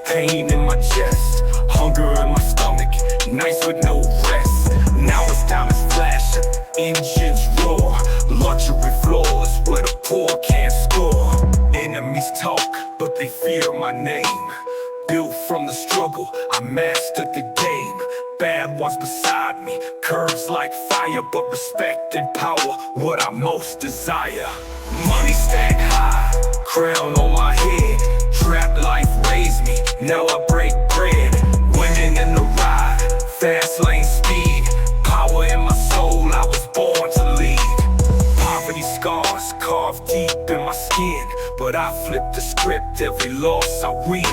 pain in my chest, hunger in my stomach, nights with no rest. Now it's diamonds flashing, engines roar, luxury floors where the poor can't score. Enemies talk, but they fear my name. Built from the struggle, I mastered the game. Bad ones beside me, curves like fire, but respect and power, what I most desire. Money stacked high, crown on my head. Trap life raised me, now I break bread. Winning in the ride, fast lane speed. Power in my soul, I was born to lead. Poverty scars carved deep in my skin, but I flip the script, every loss I win.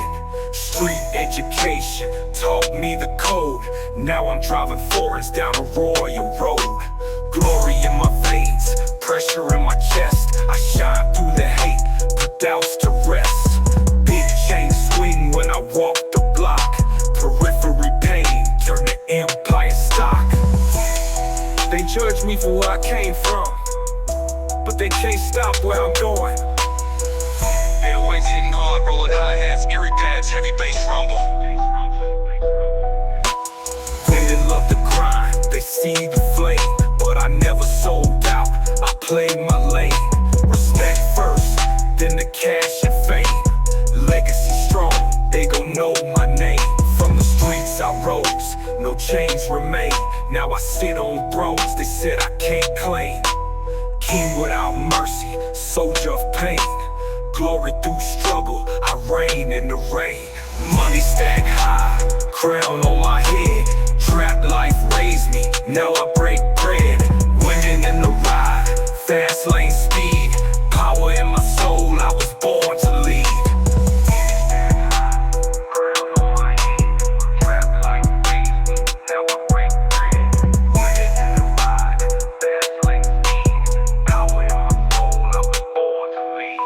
Street education taught me the code. Now I'm driving foreigns down a royal road. Glory in my veins, pressure in my chest. I shine through the hate, put doubts to rest. Big chain swing when I walk the block. Periphery pain, turn to empire stock. They judge me for where I came from, but they can't stop where I'm going. Airways hitting hard, rolling hi-hats, eerie pads, heavy bass rumble. Women love the grind, they see the flame, but I never sold out, I played my lane. Respect first, then the cash and fame. Legacy strong, they gon' know my name. From the streets I rose, no chains remain. Now I sit on thrones, they said I can't claim. King without mercy, soldier of pain. Glory through struggle, I reign in the rain. Money stacked high, crown on my head. Trap life raised me, now I break bread. Winning in the ride, fast lane speed. Power in my soul, I was born to lead. Crown on my head, trap life raised me, now I break bread. Winning in the ride, fast lane speed. Power in my soul, I was born to lead.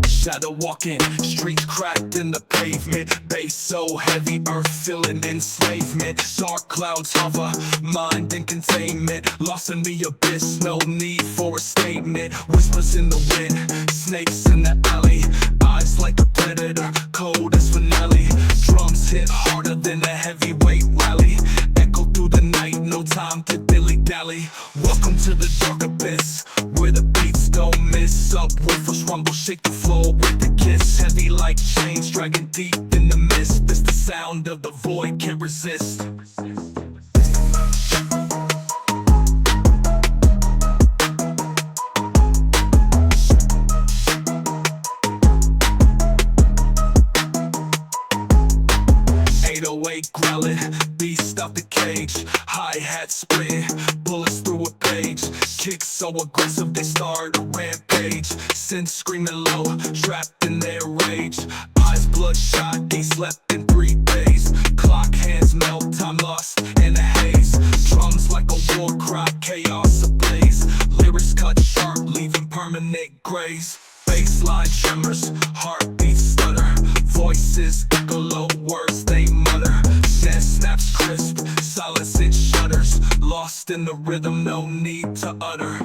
Shadow walking, streets cracked in the pavement. Bass so heavy, earth feeling enslavement. Dark clouds hover, mind in containment. Lost in the abyss, no need for a statement. Whispers in the wind, snakes in the alley. Eyes like a predator, cold as finale. Drums hit harder than a heavyweight rally. Echo through the night, no time to dilly-dally. Welcome to the dark abyss, where the beats don't miss. Subwoofers rumble, shake the floor with a kiss. Heavy like chains, dragging deep in the mist. This the sound of the void, can't resist. 808 growling, beast out the cage. Hi-hat split, bullets through a page. Kicks so aggressive they start a rampage. Sin screaming low, trapped in their rage. Eyes bloodshot, he slept in 3 days. Clock hands melt, time lost in a haze. Drums like a war cry, chaos ablaze. Lyrics cut sharp, leaving permanent graves. Baseline tremors, heartbeats stutter. Voices echo low, words they mutter. Snare snaps crisp, silence it shudders. Lost in the rhythm, no need to utter.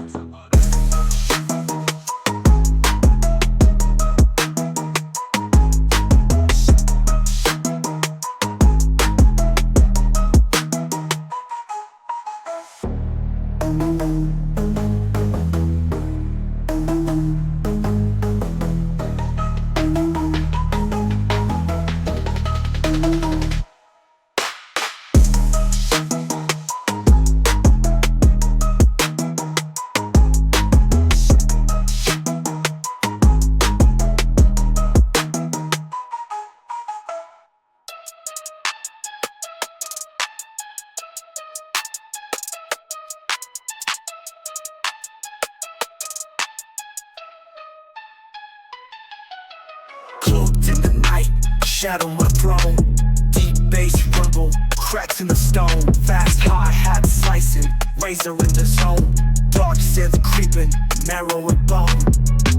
Cloaked in the night, shadow my throne. Deep bass rumble, cracks razor in the zone. Dark synth creeping, marrow and bone.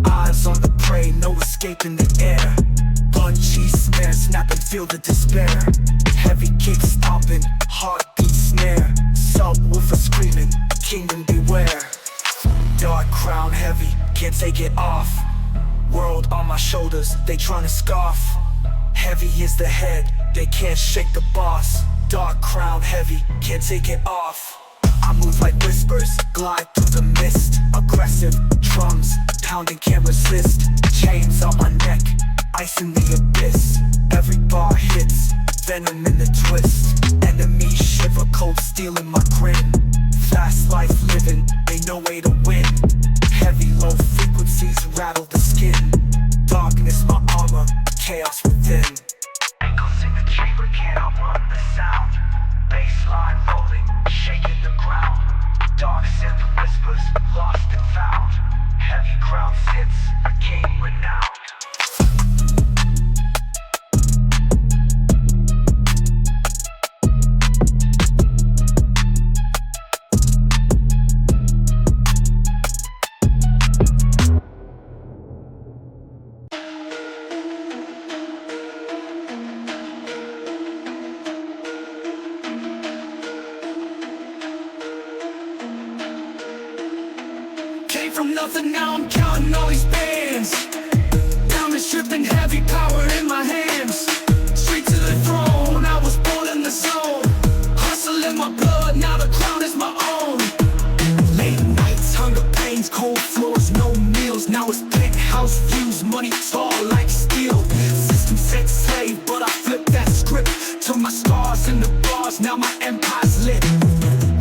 Eyes on the prey, no escape in the air. Punchy snare, snap and feel the despair. Heavy kick stomping, heartbeat snare. Subwoofer screaming, kingdom beware. Dark crown heavy, can't take it off. World on my shoulders, they tryna scoff. Heavy is the head, they can't shake the boss. Dark crown heavy, can't take it off. I move like whispers, glide through the mist. Aggressive drums, pounding can't resist. Chains on my neck, ice in the abyss. Every bar hits, venom in the twist. Enemy shiver, cold steel in my grin. Fast life living, ain't no way to win. Heavy low frequencies rattle the skin. Darkness my armor, chaos within. Ankles in the chamber can't outrun the sound. Bassline rolling, shaking the ground. Dark synth whispers, lost and found. Heavy crown sits, a king renowned. Came from nothing, now I'm counting all these bands. Diamonds dripping, heavy power in my hands. Straight to the throne, I was born in the zone. Hustle in my blood, now the crown is my own. Late nights, hunger pains, cold floors, no meals. Now it's penthouse views, money tall like steel. System said slave, but I flipped that script. Till my stars in the bars, now my empire's lit.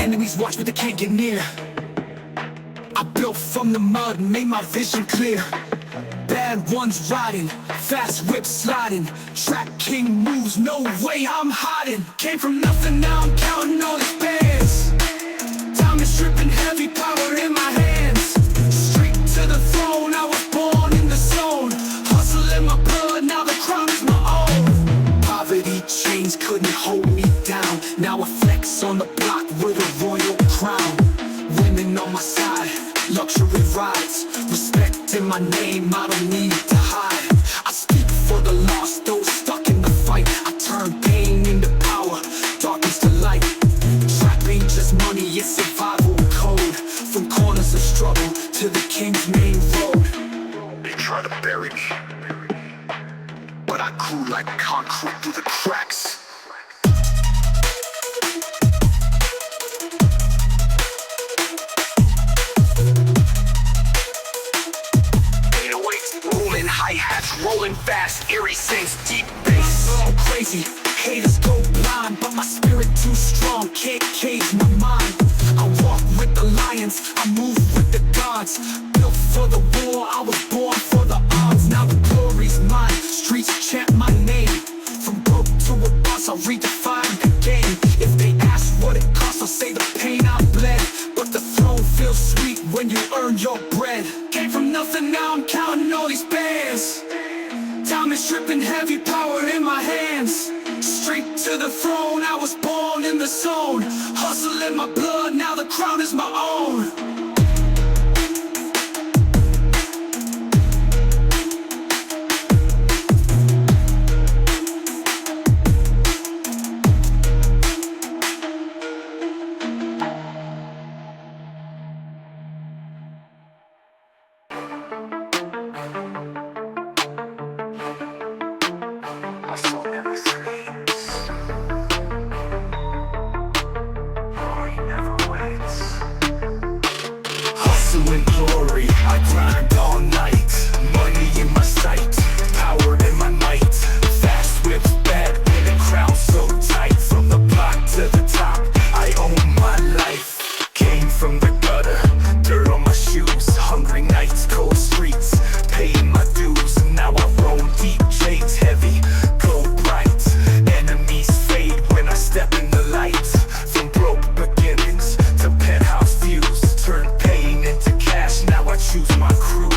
Enemies watch but they can't get near. I built from the mud, made my vision clear. Bad ones riding, fast whips sliding. Track king moves, no way I'm hiding. Came from nothing, now I'm counting all these bands. Diamonds dripping, heavy power in my hands. Straight to the throne, I was born in the zone. Hustle in my blood, now the crown is my own. Poverty chains couldn't hold me down. Now I flex on the block with a royal crown. Women on my side, luxury rides. Respect in my name, I don't need to hide. I speak for the lost, those stuck in the fight. I turn pain into power, darkness to light. Trap ain't just money, it's survival code. From corners of struggle to the king's main road. They try to bury me, but I grew like concrete through the cracks. Hi-hats rolling fast, eerie sings, deep bass. Oh, crazy, haters go blind, but my spirit too strong, can't cage my mind. I walk with the lions, I move with the gods. Built for the war, I was born for the odds. Now the glory's mine, streets chant my name. From broke to a boss, I'll redefine the game. If they ask what it costs, I'll say the pain I bled. But the throne feels sweet when you earn your bread. Came from nothing, now I'm counting all these bands. Diamonds dripping, heavy power in my hands. Straight to the throne, I was born in the zone. Hustle in my blood, now the crown is my own. Hustling glory, I grind all night. Money in my sight, power in my might. Fast whips, bad winning, crown so tight. From the block to the top, I own my life. Came from the gutter, dirt on my shoes. Hungry nights, cold streets, paying my dues. Now I roll deep, chains heavy, glow bright. Enemies fade when I step in the light. From broke beginnings to penthouse views, turn pain into cash, now I choose my crew.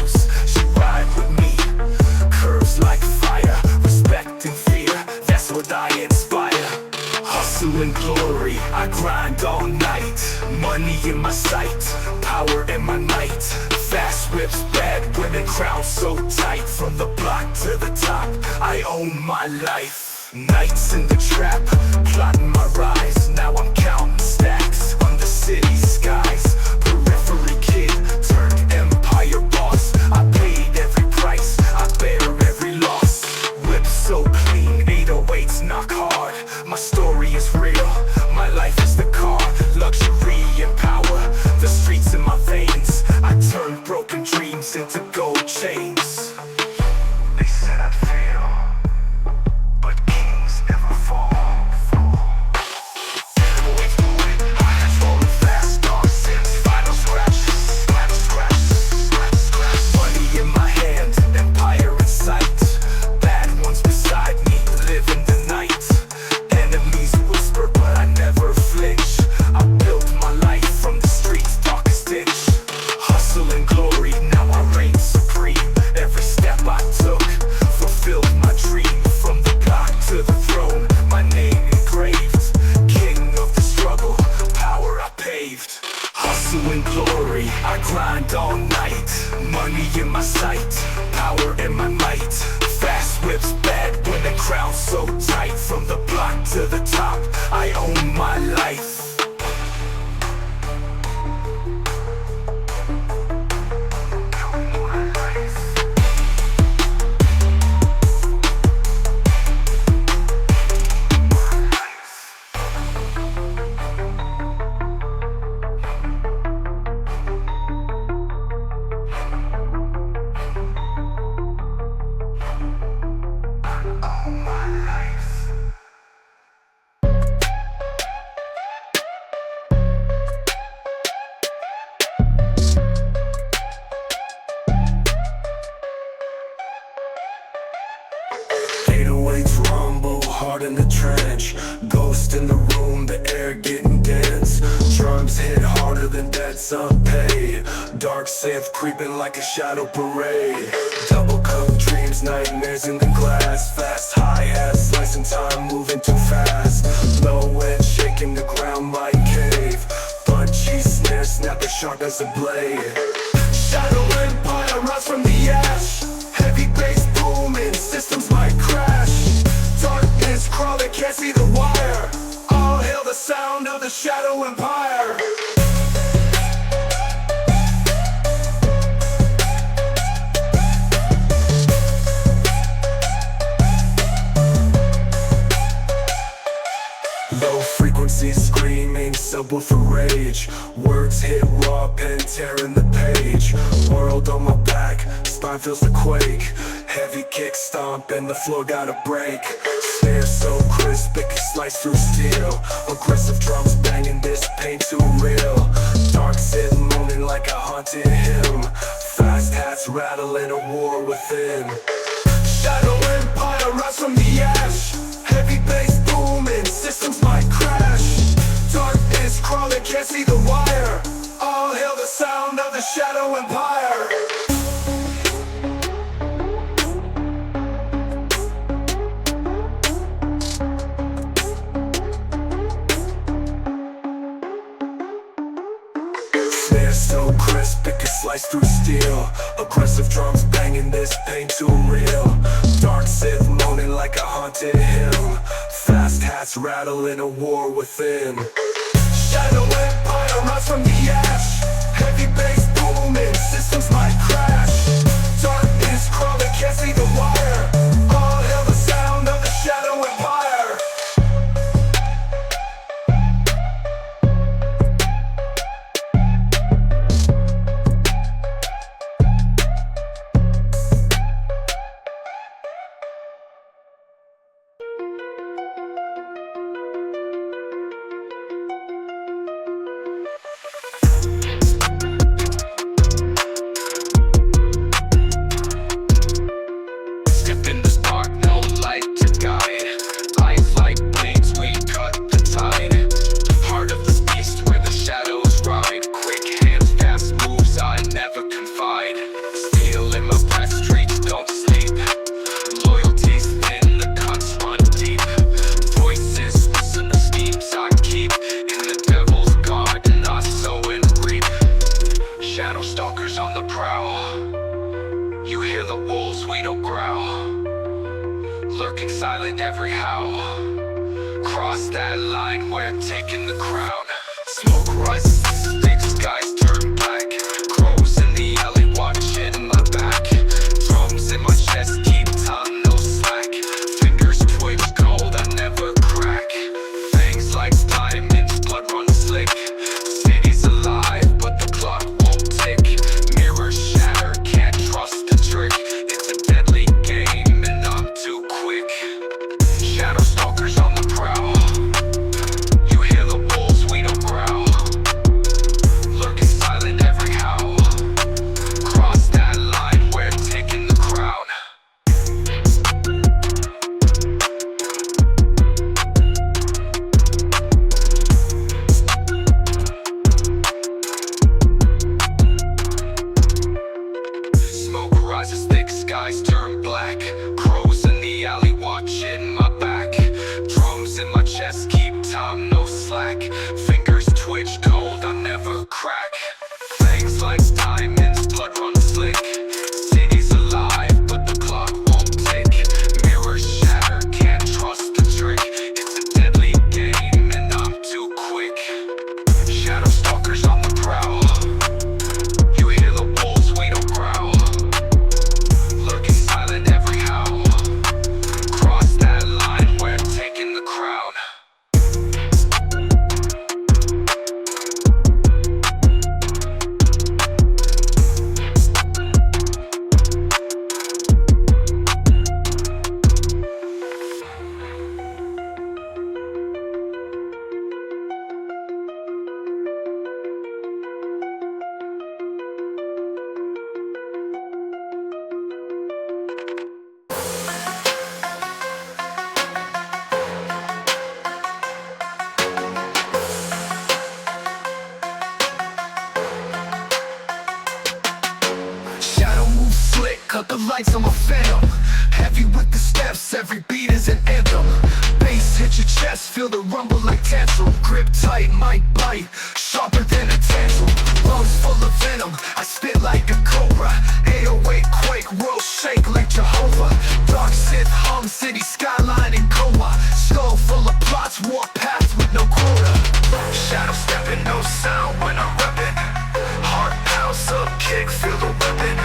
Hustle and glory, I grind all night. Money in my sight, power in my night. Fast whips, bad women, crown so tight. From the block to the top, I own my life. Nights in the trap, plotting my rise. Now I'm counting stacks on the city skies. Periphery kid, turned empire boss. I paid every price, I bear every loss. Whip so clean, 808s knock hard. My story is real, my life is the car. Luxury and power, the streets in my veins. I turn broken dreams into gold chains. They said I'd fail, but kings never fall. Money in my hand, empire in sight. Bad ones beside me, live in the night. Enemies whisper, but I never flinch. I built my life from the streets' darkest ditch. Hustle and glory, now I reign supreme. Every step I took fulfilled my dream. From the block to the throne, my name engraved. King of the struggle, power I paved. Hustle and glory, I grind all night. Money in my sight, power in my might. Fast whips, bad women, crown so tight. From the block to the top, I own my life. Rumble, hard in the trench. Ghost in the room, the air getting dense. Drums hit harder than debts unpaid. Dark synth creeping like a shadow parade. Double cup dreams, nightmares in the glass. Fast hi-hats, slicing time, moving too fast. Low end, shaking the ground, might cave. Punchy snare, snapping sharp as a blade. Shadow empire rise from the ash. Heavy bass booming, systems might crash. Darkness crawling, can't see the wire. All hail the sound of the Shadow Empire. Low frequency screaming, subwoofer rage. Words hit raw, pen tearing the page. World on my back, spine feels the quake. Heavy kick stomp and the floor gotta break. Snare so crisp it can slice through steel. Aggressive drums banging, this pain too real. Dark sit moaning like a haunted hymn. Fast hats rattling, a war within. Shadow empire rise from the ash. Heavy bass booming, systems might crash. Darkness crawling, can't see the wire. All hail the sound of the Shadow Empire. Snare so crisp it can slice through steel. Aggressive drums banging, this pain too real. Dark Sith moaning like a haunted hymn. Fast hats rattling, a war within. Shadow empire rise from the ash. Heavy bass booming, systems might crash. Darkness crawling, can't see the wire. All hail the sound of the Shadow Empire. silent every howl. Cross that line, we're taking the crown. Smoke rises, thick skies turn black. Crows in the alley watching my back. Drums in my chest keep time, no slack. Fingers twitch cold, I never crack. Fangs like diamonds, blood runs slick. City's alive, but the clock won't tick. Mirrors shatter, can't trust the trick. It's a deadly game and I'm too quick. Shadow stalkers on the prowl. You hear the wolves, we don't growl. Lurking silent every howl. Cross that line, we're taking the crown. Smoke rises, thick skies turn black. Crows in the alley watching my back. Drums in my chest keep time, no slack. Fingers twitch cold, I never crack. Fangs like diamonds, blood runs slick. City's alive, but the clock won't tick. Mirrors shatter, can't trust the trick. It's a deadly game and I'm too quick. Shadow stalkers on the prowl. You hear the wolves, we don't growl. Lurking silent every howl. Cross that line, we're taking the crown. Shadow moves slick, cut the lights on my phantom. Heavy with the steps, every beat is an anthem. Bass hit your chest, feel the rumble like tantrum. Grip tight, might bite, sharper than a tantrum. Lungs full of venom, I spit like a cobra. 808 quake, world shake like Jehovah. Dark Sith hum, city skyline in coma. Skull full of plots, war paths with no quota. Shadow stepping, no sound when I'm repping. Heart pound, sub kick, feel the weapon.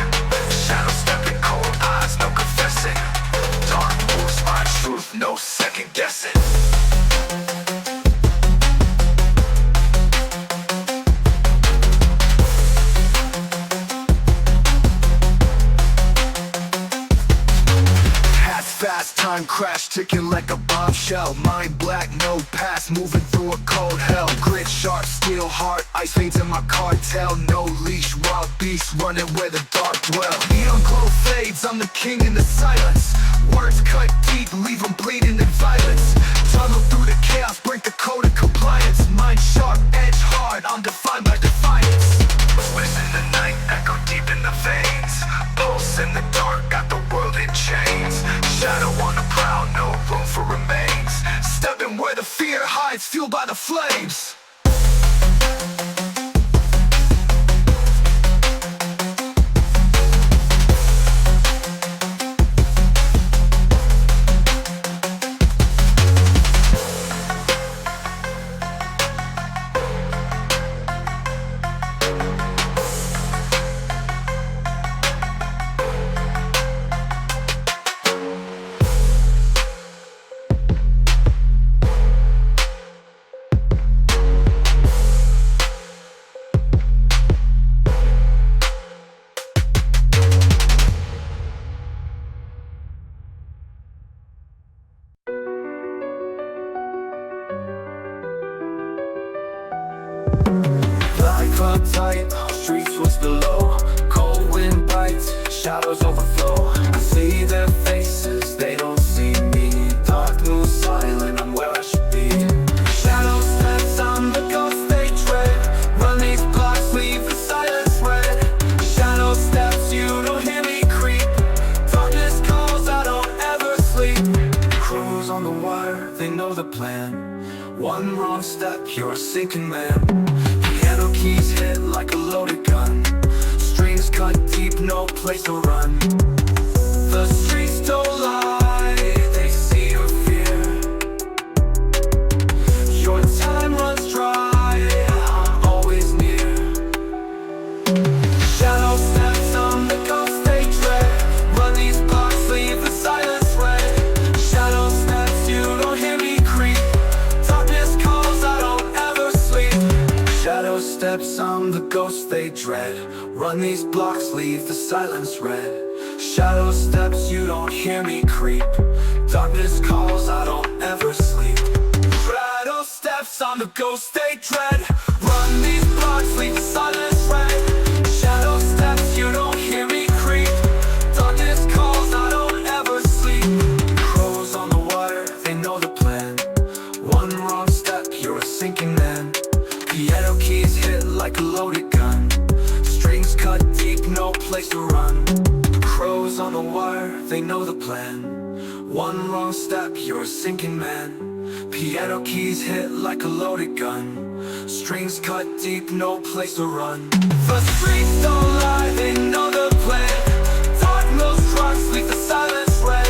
Shadow stepping, cold eyes, no confessing. Dark moves, my truth, no second guessing. Hats fast, time crash, ticking like a bombshell. Mind black, no pass, moving through a cold hell. Grit sharp, steel heart, ice veins in my cartel. No leash, wild beast, running where the dark dwell. Neon glow fades, I'm the king in the silence. Words cut deep, leave them bleeding in violence. Tunnel through the chaos, break the code of compliance. Mind sharp, edge hard, I'm defined by defiance. Whispers in the night, echo deep in the veins. Pulse in the dark, got the world in chains. Shadow on the prowl, no room for remains. Stepping where the fear hides, fueled by the flames. Life uptight, streets what's below. Cold wind bites, shadows overflow. I see their faces, they don't see me. Dark moves silent, I'm where I should be. Shadow steps on the ghost they tread. Run these blocks, leave the silence red. Shadow steps, you don't hear me creep. Darkness calls, I don't ever sleep. Crews on the wire, they know the plan. One wrong step, you're a sinking man. Piano keys hit like a loaded gun. Strings cut deep, no place to run. The streets don't lie, they see your steps, I'm the ghost they dread. Run these blocks, leave the silence red. Shadow steps, you don't hear me creep. Darkness calls, I don't ever sleep. Shadow steps, I'm the ghost they dread. Run these blocks, leave the silence red. Shadow steps, you don't hear me creep. Darkness calls, I don't ever sleep. Crows on the water, they know the plan. One wrong step, you're a sinking man. Piano keys hit like a loaded gun. Strings cut deep, no place to run. Crows on the wire, they know the plan. One wrong step, you're a sinking man. Piano keys hit like a loaded gun. Strings cut deep, no place to run. The streets don't lie, they know the plan. Dark mills trucks, leave the silence red.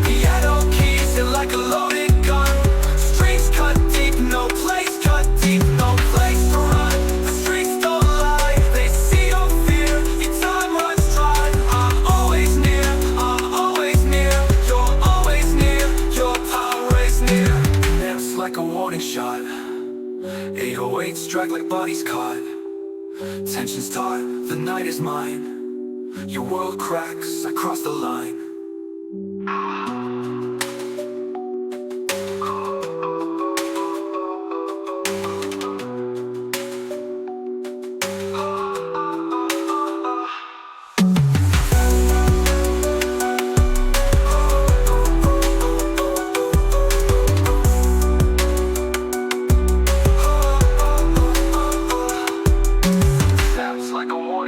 Piano keys hit like a loaded gun. Strings cut deep, no place cut deep, no place to run. The streets don't lie, they see your fear. Your time runs dry. I'm always near, I'm always near. You're always near, your power is near. Naps like a warning shot. 808 strike like bodies caught. Tensions taut, the night is mine. Your world cracks, I cross the line.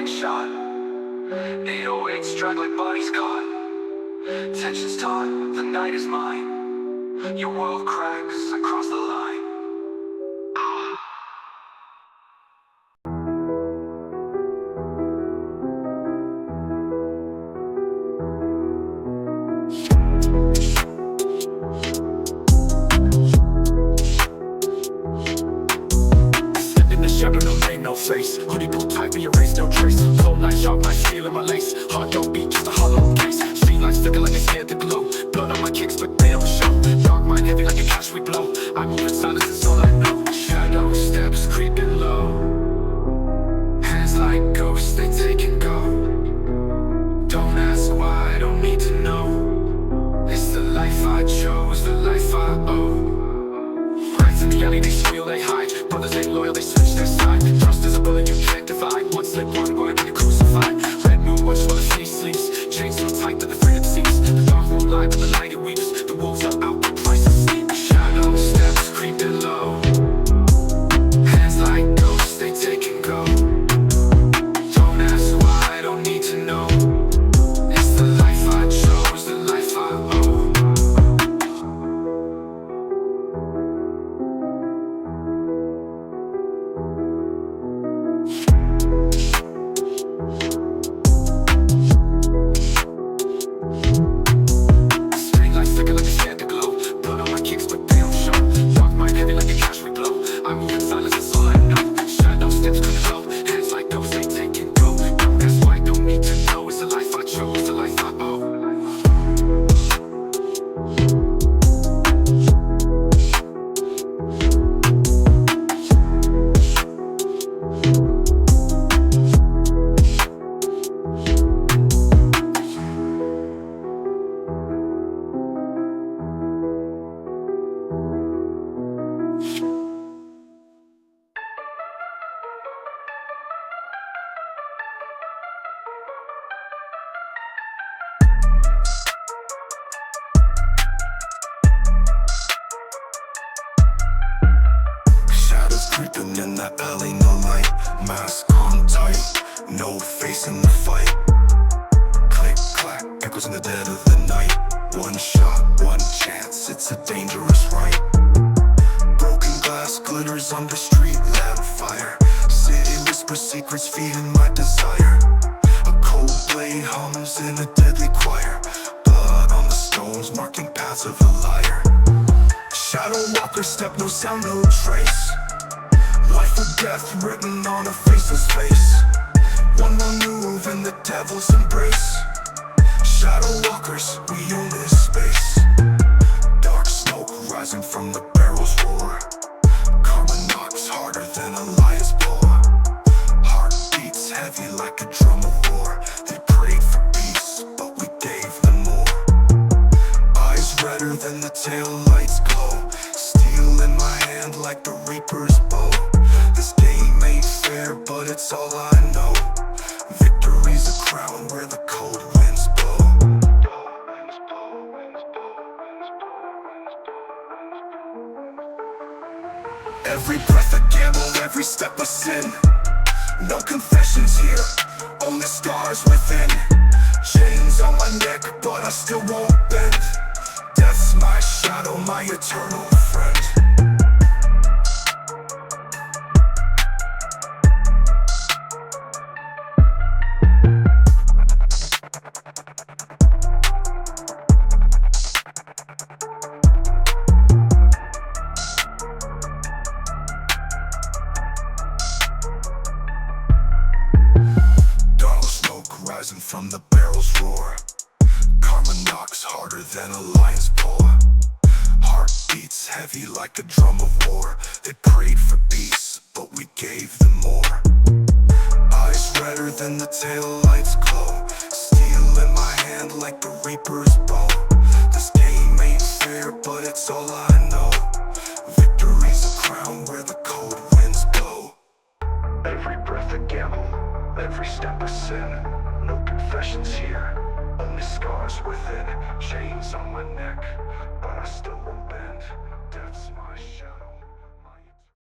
Shot 808 strike like bodies caught. Tensions taut, the night is mine. Your world cracks, I cross the line. In the shadow, no name, no face. Hoodie pulled tight, we erase no trace. Cold night, sharp night, feeling my lace. Heart don't beat, just a hollow case. Street lights flicker like they scared to glow. Blood on my kicks, but they don't show. Dark mind heavy like a cash we blow. I move in silence, it's all I know. Shadow steps creeping low. Hands like ghosts, they take and go. Don't ask why, I don't need to know. It's the life I chose, the life I owe. In the alley, they squeal, they hide. Brothers ain't loyal, they switch their side. Trust is a bullet you can't divide. One slip, one word, and you're crucified. Red moon, watch while the city sleeps. Chains so tight that the freedom seeps. The dark won't lie, but the light it weeps. The wolves are out, the price is steep. Shadow steps creeping low. Hands like ghosts, they take and go. Don't ask why, I don't need to know. It's the life I chose, the life I owe. Creeping in the alley, no light. Mask on tight, no face in the fight. Click, clack, echoes in the dead of the night. One shot, one chance, it's a dangerous right. Broken glass glitters on the street, lamp fire. City whispers secrets, feeding my desire. A cold blade hums in a deadly choir. Blood on the stones, marking paths of a liar. Shadow walker step, no sound, no trace. Life or death written on a faceless face. One wrong move in the devil's embrace. Shadow walkers, we own this space. Dark smoke rising from the barrel's roar. Karma knocks harder than a lion's paw. fair, but it's all I know. Victory's a crown where the cold winds blow. Every breath a gamble, every step a sin. No confessions here, only scars within. Chains on my neck, but I still won't bend. Death's my shadow, my eternal friend. Rising from the barrel's roar. Karma knocks harder than a lion's paw. Heart beats heavy like a drum of war. They prayed for peace, but we gave them more. Eyes redder than the tail lights glow. Steel in my hand like the reaper's bow. This game ain't fair, but it's all I know. Victory's a crown